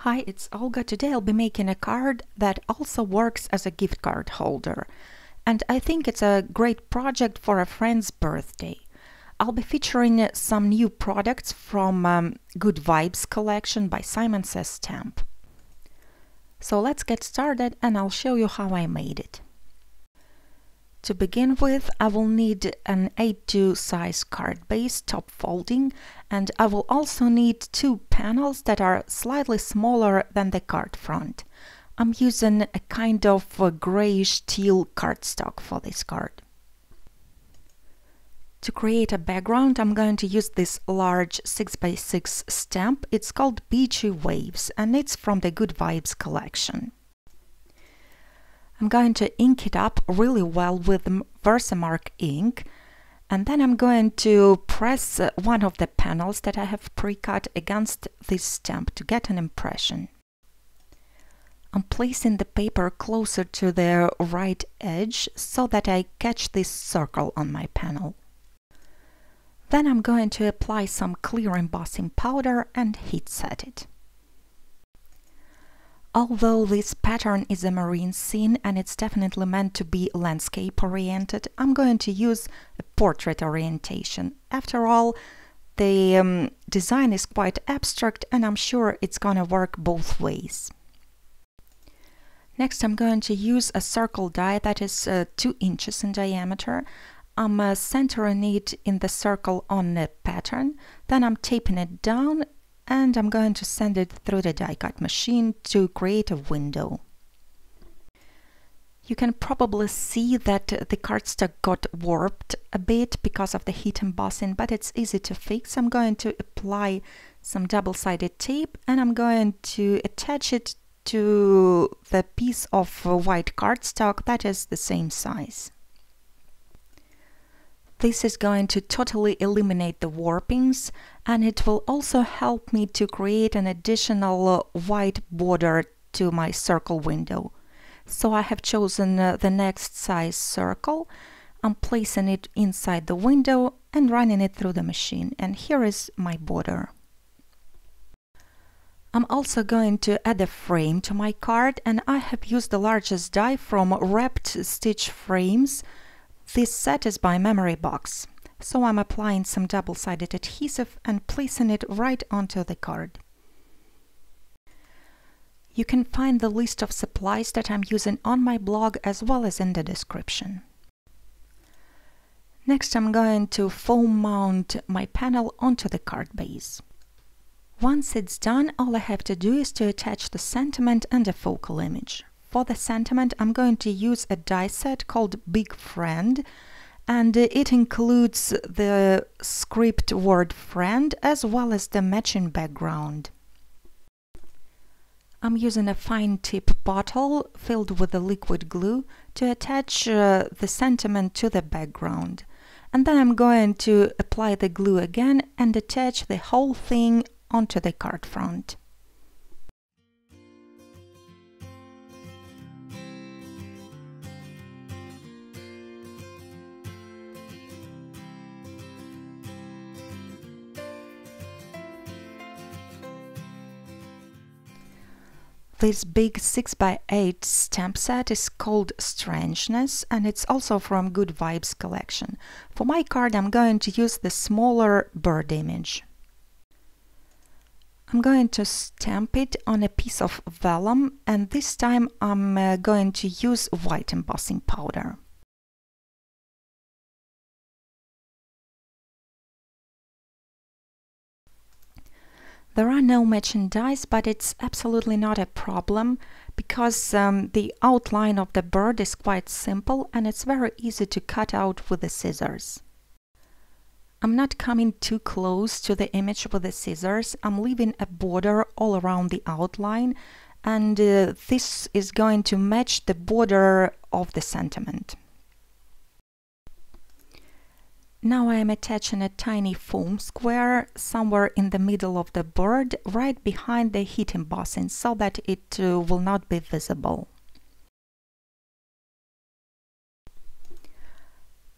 Hi, it's Olga. Today I'll be making a card that also works as a gift card holder. And I think it's a great project for a friend's birthday. I'll be featuring some new products from Good Vibes collection by Simon Says Stamp. So let's get started and I'll show you how I made it. To begin with, I will need an A2 size card base, top folding, and I will also need two panels that are slightly smaller than the card front. I'm using a kind of grayish teal cardstock for this card. To create a background, I'm going to use this large 6x6 stamp. It's called Beachy Waves and it's from the Good Vibes collection. I'm going to ink it up really well with Versamark ink, and then I'm going to press one of the panels that I have pre-cut against this stamp to get an impression. I'm placing the paper closer to the right edge so that I catch this circle on my panel. Then I'm going to apply some clear embossing powder and heat set it. Although this pattern is a marine scene and it's definitely meant to be landscape oriented, I'm going to use a portrait orientation. After all, the design is quite abstract and I'm sure it's gonna work both ways. Next, I'm going to use a circle die that is 2 inches in diameter. I'm centering it in the circle on the pattern, then I'm taping it down and I'm going to send it through the die cut machine to create a window. You can probably see that the cardstock got warped a bit because of the heat embossing, but it's easy to fix. I'm going to apply some double-sided tape and I'm going to attach it to the piece of white cardstock that is the same size. This is going to totally eliminate the warpings and it will also help me to create an additional white border to my circle window. So I have chosen the next size circle. I'm placing it inside the window and running it through the machine, and here is my border. I'm also going to add a frame to my card, and I have used the largest die from Wrapped Stitch Frames. This set is by Memory Box, so I'm applying some double-sided adhesive and placing it right onto the card. You can find the list of supplies that I'm using on my blog as well as in the description. Next, I'm going to foam mount my panel onto the card base. Once it's done, all I have to do is to attach the sentiment and a focal image. For the sentiment, I'm going to use a die set called Big Friend, and it includes the script word friend as well as the matching background. I'm using a fine tip bottle filled with the liquid glue to attach the sentiment to the background. And then I'm going to apply the glue again and attach the whole thing onto the card front. This big 6x8 stamp set is called Strangeness and it's also from Good Vibes collection. For my card, I'm going to use the smaller bird image. I'm going to stamp it on a piece of vellum, and this time I'm going to use white embossing powder. There are no matching dies, but it's absolutely not a problem because the outline of the bird is quite simple and it's very easy to cut out with the scissors. I'm not coming too close to the image with the scissors. I'm leaving a border all around the outline, and this is going to match the border of the sentiment. Now I am attaching a tiny foam square somewhere in the middle of the bird, right behind the heat embossing, so that it will not be visible.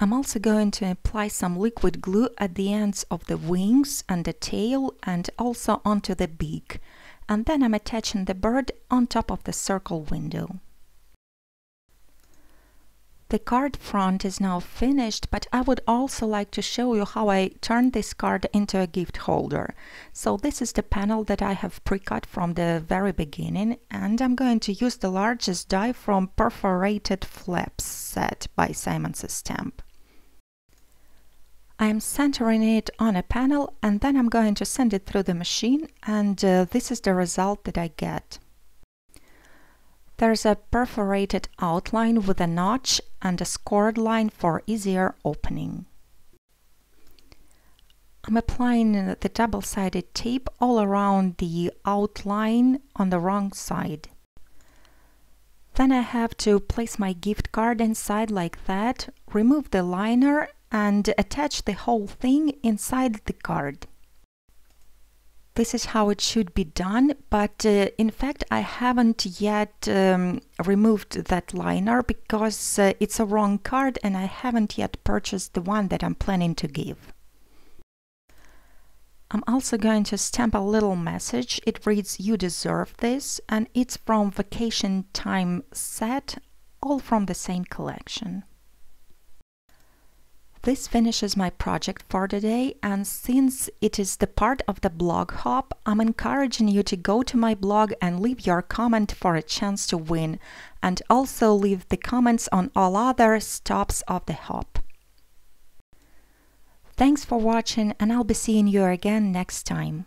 I'm also going to apply some liquid glue at the ends of the wings and the tail and also onto the beak. and then I'm attaching the bird on top of the circle window. The card front is now finished, but I would also like to show you how I turned this card into a gift holder. So this is the panel that I have pre-cut from the very beginning, and I'm going to use the largest die from Perforated Flaps set by Simons Stamp. I'm centering it on a panel, and then I'm going to send it through the machine, and this is the result that I get. There's a perforated outline with a notch and a scored line for easier opening. I'm applying the double-sided tape all around the outline on the wrong side. Then I have to place my gift card inside like that, remove the liner, and attach the whole thing inside the card. This is how it should be done, but in fact I haven't yet removed that liner because it's a wrong card and I haven't yet purchased the one that I'm planning to give. I'm also going to stamp a little message. It reads, "You deserve this," and it's from Vacation Time set, all from the same collection. This finishes my project for today, and since it is the part of the blog hop, I'm encouraging you to go to my blog and leave your comment for a chance to win, and also leave the comments on all other stops of the hop. Thanks for watching, and I'll be seeing you again next time.